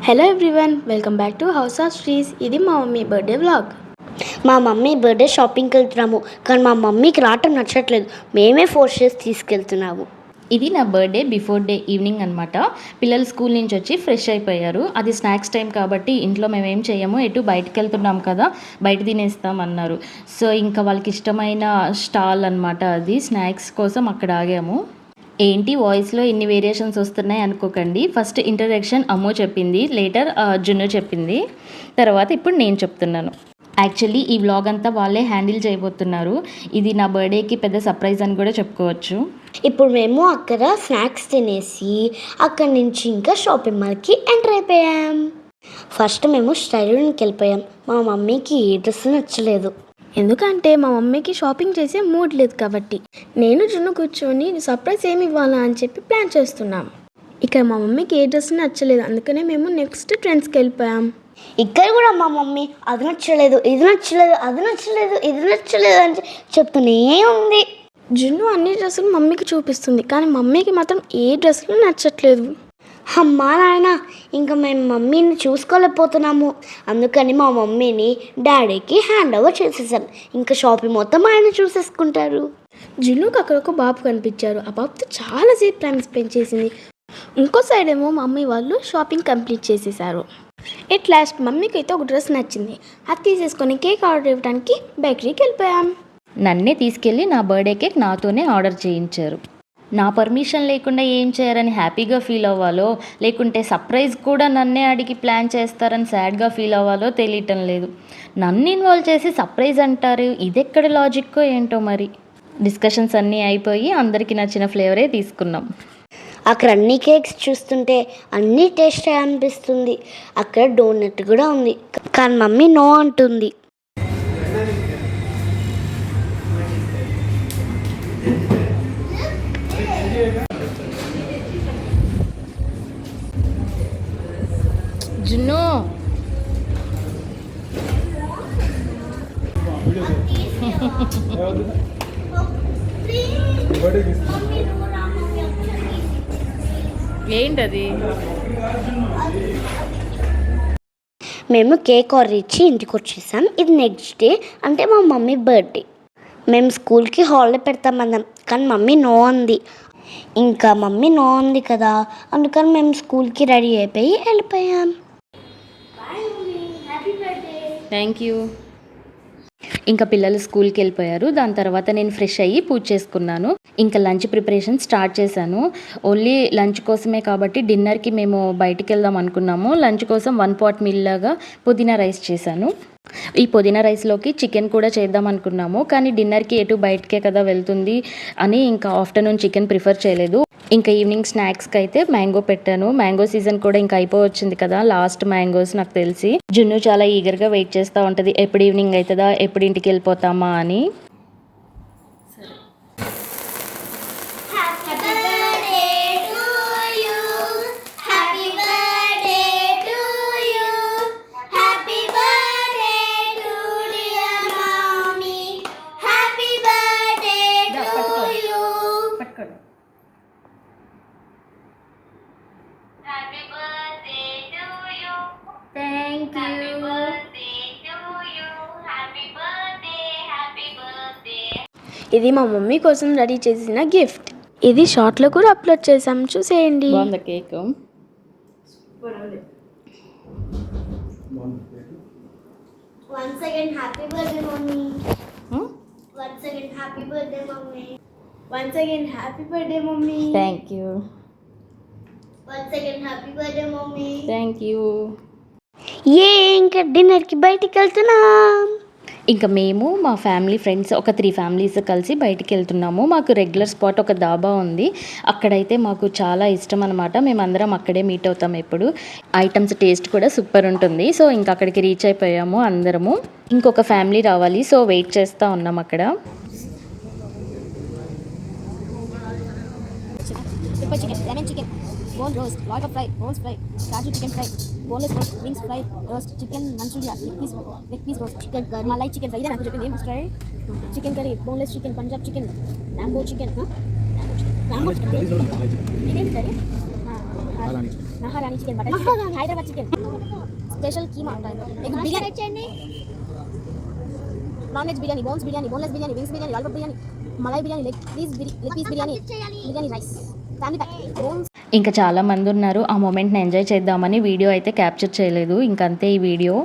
Hello everyone, welcome back to house of Strees. ఇది మా mummy birthday vlog. మా mummy birthday షాపింగ్కి వెళ్తున్నాము, కానీ మా మమ్మీకి రావటం నచ్చట్లేదు. మేమే ఫోర్స్ చేసి తీసుకెళ్తున్నాము. ఇది నా బర్త్డే బిఫోర్ డే ఈవినింగ్ అనమాట. పిల్లలు స్కూల్ నుంచి వచ్చి ఫ్రెష్ అయిపోయారు. అది స్నాక్స్ టైం కాబట్టి ఇంట్లో మేము ఏం చేయము, ఎటు బయటకు వెళ్తున్నాం కదా, బయట తినేస్తాం అన్నారు. సో ఇంకా వాళ్ళకి ఇష్టమైన స్టాల్ అనమాట, అది స్నాక్స్ కోసం అక్కడ ఆగాము. ఏంటి వాయిస్లో ఇన్ని వేరియేషన్స్ వస్తున్నాయి అనుకోకండి. ఫస్ట్ ఇంట్రడక్షన్ అమ్మో చెప్పింది, లేటర్ జున్ను చెప్పింది, తర్వాత ఇప్పుడు నేను చెప్తున్నాను. యాక్చువల్లీ ఈ వ్లాగ్ అంతా వాళ్ళే హ్యాండిల్ చేయబోతున్నారు. ఇది నా బర్త్డేకి పెద్ద సర్ప్రైజ్ అని కూడా చెప్పుకోవచ్చు. ఇప్పుడు మేము అక్కడ స్నాక్స్ తినేసి అక్కడి నుంచి ఇంకా షాపింగ్ మాల్కి ఎంటర్ అయిపోయాం. ఫస్ట్ మేము స్టైల్ రూమ్కి వెళ్ళిపోయాం. మా మమ్మీకి ఏ డ్రెస్ నచ్చలేదు, ఎందుకంటే మా మమ్మీకి షాపింగ్ చేసే మూడ్ లేదు కాబట్టి. నేను జున్ను కూర్చొని సర్ప్రైజ్ ఏమి ఇవ్వాలా అని చెప్పి ప్లాన్ చేస్తున్నాం. ఇక్కడ మా మమ్మీకి ఏ డ్రెస్ నచ్చలేదు, అందుకనే మేము నెక్స్ట్ ట్రెండ్స్కి వెళ్ళిపోయాం. ఇక్కడ కూడా మా మమ్మీ అది నచ్చలేదు, ఇది నచ్చలేదు, అది నచ్చలేదు, ఇది నచ్చలేదు అని చెప్తూనే ఉంది. జున్ను అన్ని డ్రెస్సులు మమ్మీకి చూపిస్తుంది, కానీ మమ్మీకి మాత్రం ఏ డ్రెస్సులు నచ్చట్లేదు. అమ్మా నాయన, ఇంకా మేము మమ్మీని చూసుకోలేకపోతున్నాము. అందుకని మా మమ్మీని డాడీకి హ్యాండ్ ఓవర్ చేసేసాం. ఇంకా షాపింగ్ మొత్తం ఆయన చూసేసుకుంటారు. జున్నుకి అక్కడ ఒక బాబు కనిపించారు. ఆ బాబుతో చాలాసేపు టైం స్పెండ్ చేసింది. ఇంకో సైడ్ ఏమో మమ్మీ వాళ్ళు షాపింగ్ కంప్లీట్ చేసేసారు. ఎట్ లాస్ట్ మమ్మీకి అయితే ఒక డ్రెస్ నచ్చింది. అది తీసేసుకొని కేక్ ఆర్డర్ ఇవ్వడానికి బేకరీకి వెళ్ళిపోయాం. నన్నే తీసుకెళ్ళి నా బర్త్డే కేక్ నాతోనే ఆర్డర్ చేయించారు. నా పర్మిషన్ లేకుండా ఏం చేయరని హ్యాపీగా ఫీల్ అవ్వాలో, లేకుంటే సర్ప్రైజ్ కూడా నన్నే అడిగి ప్లాన్ చేస్తారని సాడ్గా ఫీల్ అవ్వాలో తెలియటం లేదు. నన్ను ఇన్వాల్వ్ చేసి సర్ప్రైజ్ అంటారు, ఇదెక్కడ లాజిక్కో ఏంటో మరి. డిస్కషన్స్ అన్నీ అయిపోయి అందరికీ నచ్చిన ఫ్లేవరే తీసుకున్నాం. అక్కడ అన్ని కేక్స్ చూస్తుంటే అన్నీ టేస్ట్ అనిపిస్తుంది. అక్కడ డోనట్ కూడా ఉంది, కానీ మమ్మీ నో అంటుంది. జున్ను ఏంటది? మేము కేక్ ఆర్డర్ ఇచ్చి ఇంటికి వచ్చేసాం. ఇది నెక్స్ట్ డే, అంటే మా మమ్మీ బర్త్డే. మేము స్కూల్కి హాలిడే పెడతామన్నాం, కానీ మమ్మీ నో అంది. ఇంకా మమ్మీ నో అంది కదా, అందుకని మేము స్కూల్కి రెడీ అయిపోయి వెళ్ళిపోయాం. Thank you. ఇంకా పిల్లలు స్కూల్కి వెళ్ళిపోయారు. దాని తర్వాత నేను ఫ్రెష్ అయ్యి పూజ చేసుకున్నాను. ఇంకా లంచ్ ప్రిపరేషన్ స్టార్ట్ చేశాను. ఓన్లీ లంచ్ కోసమే కాబట్టి డిన్నర్కి మేము బయటికి వెళ్దాం అనుకున్నాము. లంచ్ కోసం 1 pot మీల్ లాగా పుదీనా రైస్ చేశాను. ఈ పుదీనా రైస్లోకి చికెన్ కూడా చేద్దాం అనుకున్నాము, కానీ డిన్నర్కి ఎటు బయటకే కదా వెళ్తుంది అని ఇంకా ఆఫ్టర్నూన్ చికెన్ ప్రిఫర్ చేయలేదు. ఇంకా ఈవినింగ్ స్నాక్స్కి అయితే మ్యాంగో పెట్టాను. మ్యాంగో సీజన్ కూడా ఇంకా అయిపోవచ్చింది కదా, లాస్ట్ మ్యాంగోస్ నాకు తెలిసి. జున్ను చాలా ఈగర్గా వెయిట్ చేస్తూ ఉంటుంది, ఎప్పుడు ఈవినింగ్ అవుతుందా, ఎప్పుడు ఇంటికి వెళ్ళిపోతామా అని. ఇది మా మమ్మీ కోసం రెడీ చేసిన గిఫ్ట్. ఇది షార్ట్లో కూడా అప్లోడ్ చేసాం, చూసేయండి. Cake Once again, happy birthday, mommy. Once again, happy birthday, mommy. Once again, happy birthday, mommy. Thank you. Once again, happy birthday, mommy. Thank you. ఇంకా డిన్నర్కి బయటికి వెళ్తున్నాం. ఇంకా మేము మా ఫ్యామిలీ ఫ్రెండ్స్ ఒక 3 ఫ్యామిలీస్ కలిసి బయటికి వెళ్తున్నాము. మాకు రెగ్యులర్ స్పాట్ ఒక దాబా ఉంది, అక్కడైతే మాకు చాలా ఇష్టం అనమాట. మేమందరం అక్కడే మీట్ అవుతాం ఎప్పుడు. ఐటమ్స్ టేస్ట్ కూడా సూపర్ ఉంటుంది. సో ఇంకా అక్కడికి రీచ్ అయిపోయాము అందరము. ఇంకొక ఫ్యామిలీ రావాలి, సో వెయిట్ చేస్తూ ఉన్నాం అక్కడ. bone roast, lollipop fry, rolls fry, kaju chicken fry, boneless roast, wings fry, roast, chicken manchuria, leg piece roast, chicken curry, malai chicken fry. Idana naaku must try. Chicken curry, boneless chicken, Punjab chicken, rambo chicken, rambo chicken. Ideni curry? Maharani chicken, butter chicken, Hyderabad chicken, special keema, egg biryani, non veg biryani, bones biryani, boneless biryani, wings biryani, lollipop biryani, malai biryani, leg piece biryani, biryani rice, family pack, bones. ఇంకా చాలా మంది ఉన్నారు. ఆ మూమెంట్ని enjoy చేద్దామని video అయితే capture చేయలేదు. ఇంకంతే ఈ వీడియో.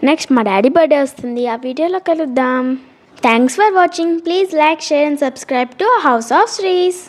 నెక్స్ట్ మా డాడీ బర్త్డే వస్తుంది, ఆ వీడియోలో కలుద్దాం. Thanks for watching. Please like, share and subscribe to house of శ్రీస్.